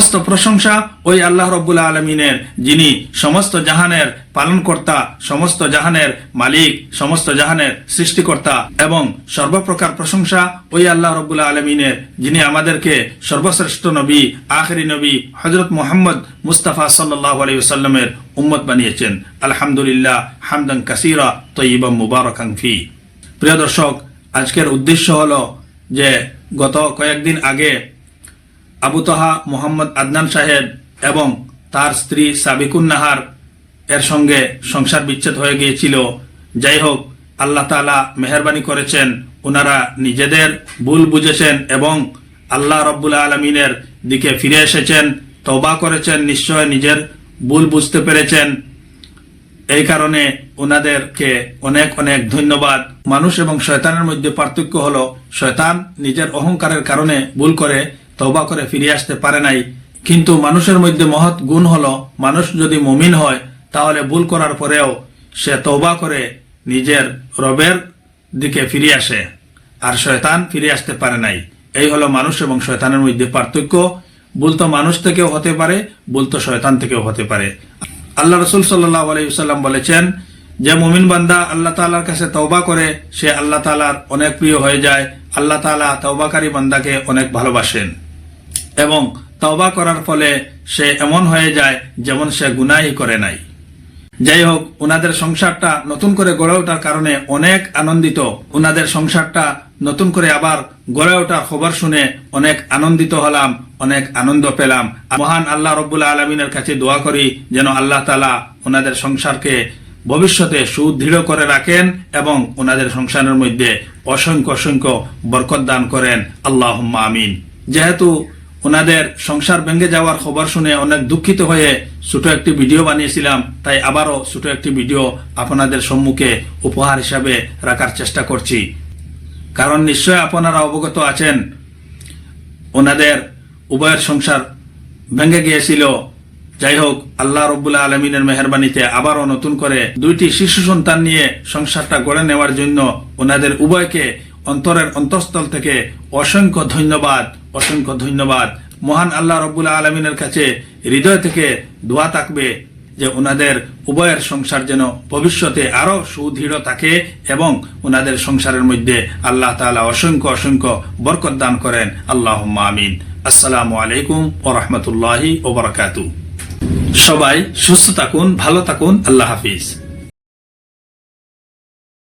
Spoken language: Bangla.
সমস্ত প্রশংসা ওই আল্লাহ রব্বুল আলমিনের, যিনি সমস্ত জাহানের পালনকর্তা, সমস্ত জাহানের মালিক, সমস্ত জাহানের সৃষ্টিকর্তা। এবং সর্বপ্রকার প্রশংসা ওই আল্লাহ রব্বুল আলমিনের, যিনি আমাদেরকে সর্বশ্রেষ্ঠ নবী, আখেরি নবী হযরত মুহাম্মদ মুস্তাফা সাল্লাল্লাহু আলাইহি ওয়াসাল্লামের উম্মত বানিয়েছেন। আলহামদুলিল্লাহ হামদান কাসীরা তয়্যিবান মুবারাকান ফি। প্রিয় দর্শক, আজকের উদ্দেশ্য হলো যে গত কয়েকদিন আগে আবু তাহা মোহাম্মদ আদনান সাহেব এবং তার স্ত্রী সাবিকুন নাহার এর সঙ্গে সংসার বিচ্ছেদ হয়ে গিয়েছিল। যাই হোক, আল্লাহ তাআলা মেহেরবানি করেছেন, ওনারা নিজেদের ভুল বুঝেছেন এবং আল্লাহ রব্বুল আলমিনের দিকে ফিরে এসেছেন, তওবা করেছেন, নিশ্চয় নিজের ভুল বুঝতে পেরেছেন। এই কারণে ওনাদেরকে অনেক অনেক ধন্যবাদ। মানুষ এবং শয়তানের মধ্যে পার্থক্য হলো, শয়তান নিজের অহংকারের কারণে ভুল করে তওবা করে ফিরে আসতে পারে নাই, কিন্তু মানুষের মধ্যে মহৎ গুণ হলো, মানুষ যদি মুমিন হয় তাহলে ভুল করার পরেও সে তওবা করে নিজের রবের দিকে ফিরে আসে, আর শয়তান ফিরে আসতে পারে নাই। এই হলো মানুষ এবং শয়তানের মধ্যে পার্থক্য। ভুল তো মানুষ থেকেও হতে পারে, ভুল তো শয়তান থেকেও হতে পারে। আল্লাহ রাসূল সাল্লাল্লাহু আলাইহি ওয়াসাল্লাম বলেছেন, যে মুমিন বান্দা আল্লাহ তাআলার কাছে তওবা করে সে আল্লাহ তাআলার অনেক প্রিয় হয়ে যায়। আল্লাহ তাআলা তওবাকারী বান্দাকে অনেক ভালোবাসেন এবং তওবা করার ফলে সে এমন হয়ে যায় যেমন সে গুনাহই করে নাই। যাই হোক, ওনাদের সংসারটা নতুন করে গড়ে ওঠার কারণে অনেক আনন্দিত। ওনাদের সংসারটা নতুন করে আবার গড়ে ওঠার খবর শুনে অনেক আনন্দিত হলাম, অনেক আনন্দ পেলাম। মহান আল্লাহ রব্বুল আলমিনের কাছে দোয়া করি যেন আল্লাহ তাআলা ওনাদের সংসারকে ভবিষ্যতে সুদৃঢ় করে রাখেন এবং ওনাদের সংসারের মধ্যে অসংখ্য অসংখ্য বরকত দান করেন। আল্লাহুম্মা আমিন। যেহেতু ওনাদের সংসার ভেঙে যাওয়ার খবর শুনে অনেক দুঃখিত হয়ে ছোট একটি ভিডিও বানিয়েছিলাম, তাই আবারও ছোট একটি ভিডিও আপনাদের সম্মুখে উপহার হিসাবে রাখার চেষ্টা করছি। কারণ নিশ্চয় আপনারা অবগত আছেন, ওনাদের উভয়ের সংসার ভেঙে গিয়েছিল। যাই হোক, আল্লাহ রব্বুল আলমিনের মেহেরবানিতে আবারও নতুন করে দুইটি শিশু সন্তান নিয়ে সংসারটা গড়ে নেওয়ার জন্য ওনাদের উভয়কে অন্তরের অন্তঃস্থল থেকে অসংখ্য ধন্যবাদ, অসংখ্য ধন্যবাদ। মহান আল্লাহ রব্বুল আলমিনের কাছে হৃদয় থেকে দোয়া থাকবে যে ওনাদের উভয়ের সংসার যেন ভবিষ্যতে আরো সুদৃঢ় থাকে এবং ওনাদের সংসারের মধ্যে আল্লাহ তাআলা অসংখ্য অসংখ্য বরকত দান করেন। আল্লাহুম্মা আমিন। আসসালামু আলাইকুম ওয়া রাহমাতুল্লাহি ওয়া বারাকাতুহু। সবাই সুস্থ থাকুন, ভালো থাকুন। আল্লাহ হাফিজ।